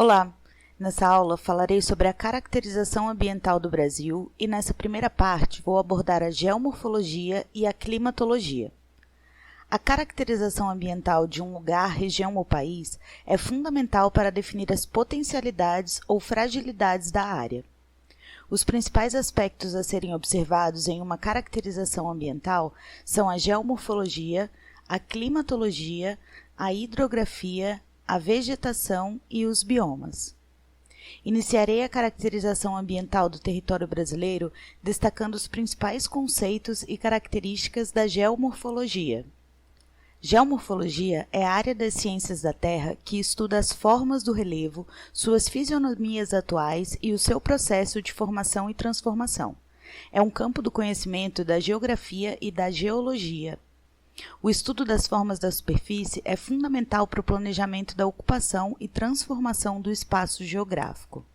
Olá! Nessa aula falarei sobre a caracterização ambiental do Brasil e nessa primeira parte vou abordar a geomorfologia e a climatologia. A caracterização ambiental de um lugar, região ou país é fundamental para definir as potencialidades ou fragilidades da área. Os principais aspectos a serem observados em uma caracterização ambiental são a geomorfologia, a climatologia, a hidrografia, a vegetação e os biomas. Iniciarei a caracterização ambiental do território brasileiro destacando os principais conceitos e características da geomorfologia. Geomorfologia é a área das ciências da Terra que estuda as formas do relevo, suas fisionomias atuais e o seu processo de formação e transformação. É um campo do conhecimento da geografia e da geologia. O estudo das formas da superfície é fundamental para o planejamento da ocupação e transformação do espaço geográfico.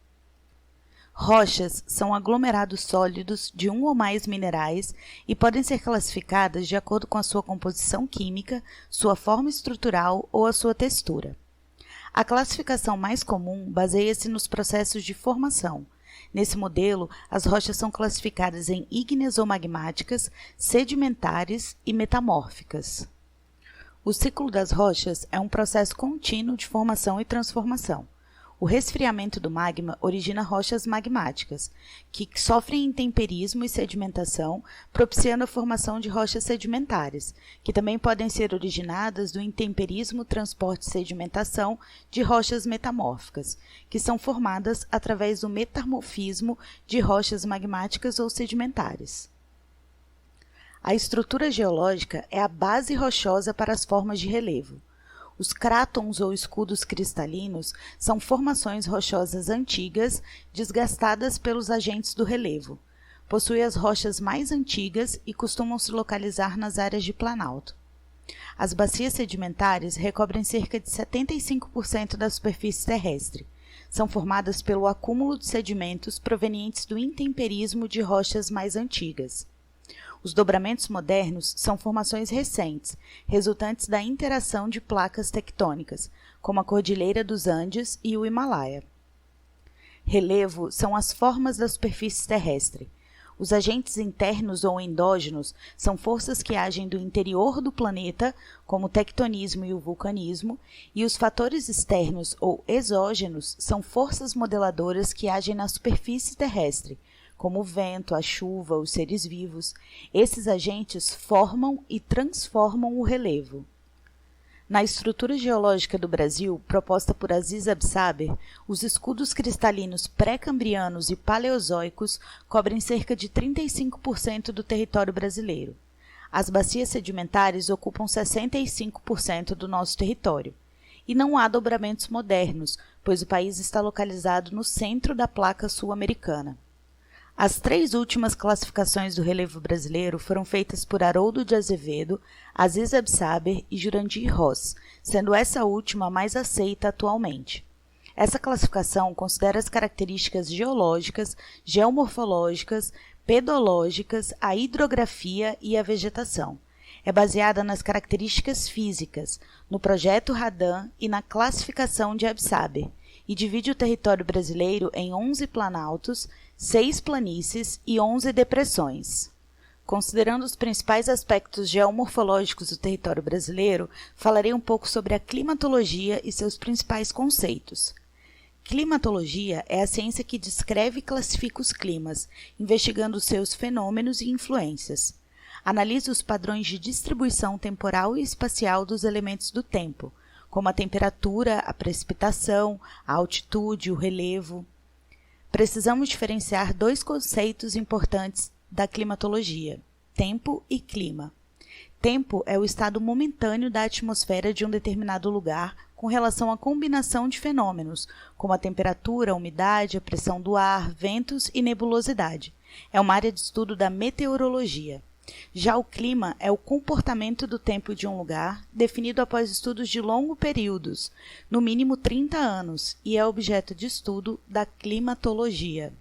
Rochas são aglomerados sólidos de um ou mais minerais e podem ser classificadas de acordo com a sua composição química, sua forma estrutural ou a sua textura. A classificação mais comum baseia-se nos processos de formação. Nesse modelo, as rochas são classificadas em ígneas ou magmáticas, sedimentares e metamórficas. O ciclo das rochas é um processo contínuo de formação e transformação. O resfriamento do magma origina rochas magmáticas, que sofrem intemperismo e sedimentação, propiciando a formação de rochas sedimentares, que também podem ser originadas do intemperismo, transporte e sedimentação de rochas metamórficas, que são formadas através do metamorfismo de rochas magmáticas ou sedimentares. A estrutura geológica é a base rochosa para as formas de relevo. Os crátons ou escudos cristalinos são formações rochosas antigas, desgastadas pelos agentes do relevo. Possuem as rochas mais antigas e costumam se localizar nas áreas de planalto. As bacias sedimentares recobrem cerca de 75% da superfície terrestre. São formadas pelo acúmulo de sedimentos provenientes do intemperismo de rochas mais antigas. Os dobramentos modernos são formações recentes, resultantes da interação de placas tectônicas, como a Cordilheira dos Andes e o Himalaia. Relevo são as formas da superfície terrestre. Os agentes internos ou endógenos são forças que agem do interior do planeta, como o tectonismo e o vulcanismo, e os fatores externos ou exógenos são forças modeladoras que agem na superfície terrestre, como o vento, a chuva, os seres vivos. Esses agentes formam e transformam o relevo. Na estrutura geológica do Brasil, proposta por Aziz Absaber, os escudos cristalinos pré-cambrianos e paleozoicos cobrem cerca de 35% do território brasileiro. As bacias sedimentares ocupam 65% do nosso território. E não há dobramentos modernos, pois o país está localizado no centro da placa sul-americana. As três últimas classificações do relevo brasileiro foram feitas por Haroldo de Azevedo, Aziz Absaber e Jurandir Ross, sendo essa última a mais aceita atualmente. Essa classificação considera as características geológicas, geomorfológicas, pedológicas, a hidrografia e a vegetação. É baseada nas características físicas, no projeto Radan e na classificação de Absaber, e divide o território brasileiro em 11 planaltos, 6 planícies e 11 depressões. Considerando os principais aspectos geomorfológicos do território brasileiro, falarei um pouco sobre a climatologia e seus principais conceitos. Climatologia é a ciência que descreve e classifica os climas, investigando seus fenômenos e influências. Analisa os padrões de distribuição temporal e espacial dos elementos do tempo, como a temperatura, a precipitação, a altitude, o relevo. Precisamos diferenciar dois conceitos importantes da climatologia: tempo e clima. Tempo é o estado momentâneo da atmosfera de um determinado lugar com relação à combinação de fenômenos, como a temperatura, a umidade, a pressão do ar, ventos e nebulosidade. É uma área de estudo da meteorologia. Já o clima é o comportamento do tempo de um lugar, definido após estudos de longos períodos, no mínimo 30 anos, e é objeto de estudo da climatologia.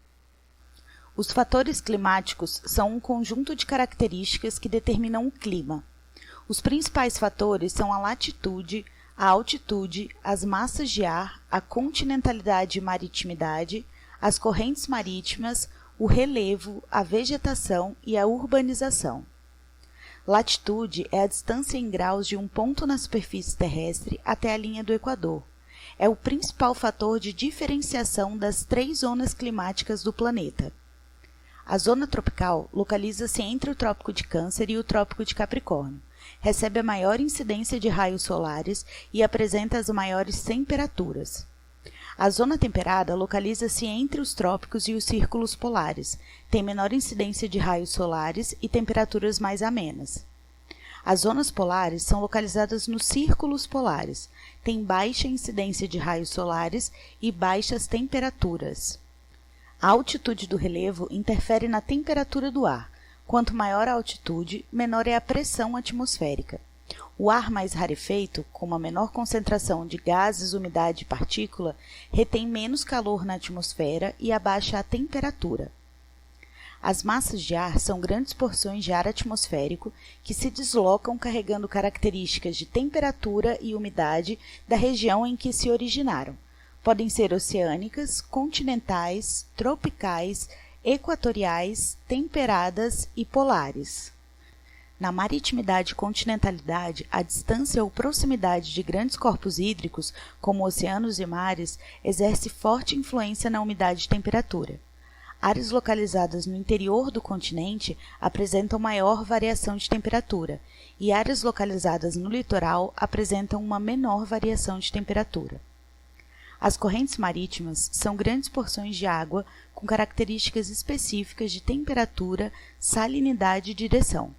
Os fatores climáticos são um conjunto de características que determinam o clima. Os principais fatores são a latitude, a altitude, as massas de ar, a continentalidade e maritimidade, as correntes marítimas, o relevo, a vegetação e a urbanização. Latitude é a distância em graus de um ponto na superfície terrestre até a linha do Equador. É o principal fator de diferenciação das 3 zonas climáticas do planeta. A zona tropical localiza-se entre o Trópico de Câncer e o Trópico de Capricórnio. Recebe a maior incidência de raios solares e apresenta as maiores temperaturas. A zona temperada localiza-se entre os trópicos e os círculos polares, tem menor incidência de raios solares e temperaturas mais amenas. As zonas polares são localizadas nos círculos polares, têm baixa incidência de raios solares e baixas temperaturas. A altitude do relevo interfere na temperatura do ar. Quanto maior a altitude, menor é a pressão atmosférica. O ar mais rarefeito, com uma menor concentração de gases, umidade e partícula, retém menos calor na atmosfera e abaixa a temperatura. As massas de ar são grandes porções de ar atmosférico que se deslocam carregando características de temperatura e umidade da região em que se originaram. Podem ser oceânicas, continentais, tropicais, equatoriais, temperadas e polares. Na maritimidade e continentalidade, a distância ou proximidade de grandes corpos hídricos, como oceanos e mares, exerce forte influência na umidade e temperatura. Áreas localizadas no interior do continente apresentam maior variação de temperatura, e áreas localizadas no litoral apresentam uma menor variação de temperatura. As correntes marítimas são grandes porções de água com características específicas de temperatura, salinidade e direção.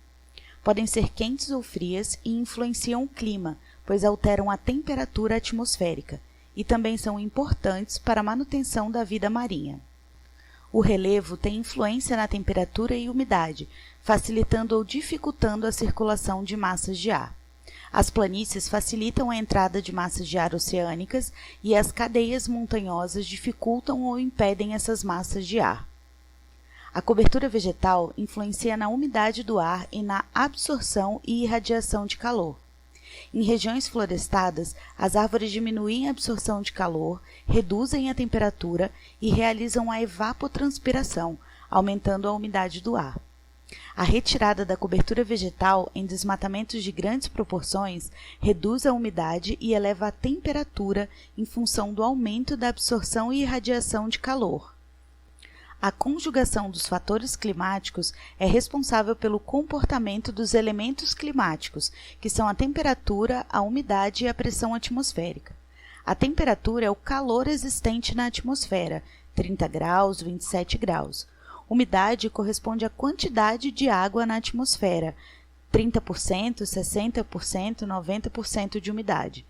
Podem ser quentes ou frias e influenciam o clima, pois alteram a temperatura atmosférica, e também são importantes para a manutenção da vida marinha. O relevo tem influência na temperatura e umidade, facilitando ou dificultando a circulação de massas de ar. As planícies facilitam a entrada de massas de ar oceânicas e as cadeias montanhosas dificultam ou impedem essas massas de ar. A cobertura vegetal influencia na umidade do ar e na absorção e irradiação de calor. Em regiões florestadas, as árvores diminuem a absorção de calor, reduzem a temperatura e realizam a evapotranspiração, aumentando a umidade do ar. A retirada da cobertura vegetal em desmatamentos de grandes proporções reduz a umidade e eleva a temperatura em função do aumento da absorção e irradiação de calor. A conjugação dos fatores climáticos é responsável pelo comportamento dos elementos climáticos, que são a temperatura, a umidade e a pressão atmosférica. A temperatura é o calor existente na atmosfera, 30 graus, 27 graus. Umidade corresponde à quantidade de água na atmosfera, 30%, 60%, 90% de umidade.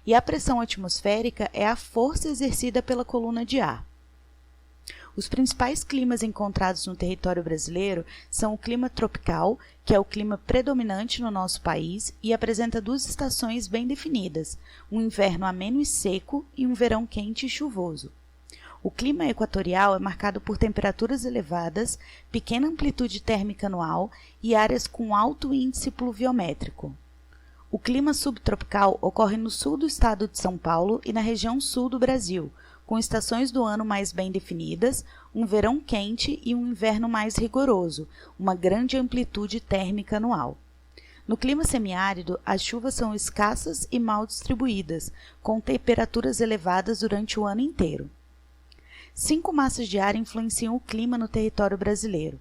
E a pressão atmosférica é a força exercida pela coluna de ar. Os principais climas encontrados no território brasileiro são o clima tropical, que é o clima predominante no nosso país e apresenta 2 estações bem definidas, um inverno ameno e seco e um verão quente e chuvoso. O clima equatorial é marcado por temperaturas elevadas, pequena amplitude térmica anual e áreas com alto índice pluviométrico. O clima subtropical ocorre no sul do estado de São Paulo e na região sul do Brasil, com estações do ano mais bem definidas, um verão quente e um inverno mais rigoroso, uma grande amplitude térmica anual. No clima semiárido, as chuvas são escassas e mal distribuídas, com temperaturas elevadas durante o ano inteiro. 5 massas de ar influenciam o clima no território brasileiro.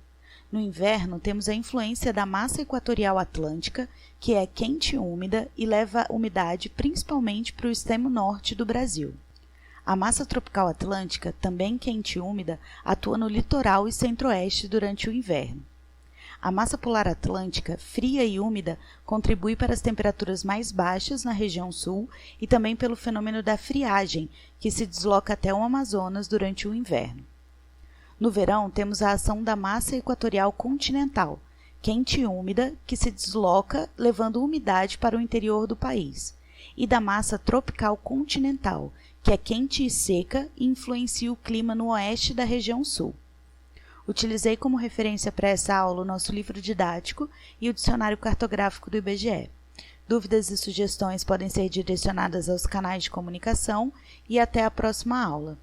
No inverno, temos a influência da massa equatorial atlântica, que é quente e úmida e leva umidade principalmente para o extremo norte do Brasil. A massa tropical atlântica, também quente e úmida, atua no litoral e centro-oeste durante o inverno. A massa polar atlântica, fria e úmida, contribui para as temperaturas mais baixas na região sul e também pelo fenômeno da friagem, que se desloca até o Amazonas durante o inverno. No verão, temos a ação da massa equatorial continental, quente e úmida, que se desloca levando umidade para o interior do país, e da massa tropical continental, que é quente e seca e influencia o clima no oeste da região sul. Utilizei como referência para essa aula o nosso livro didático e o dicionário cartográfico do IBGE. Dúvidas e sugestões podem ser direcionadas aos canais de comunicação e até a próxima aula.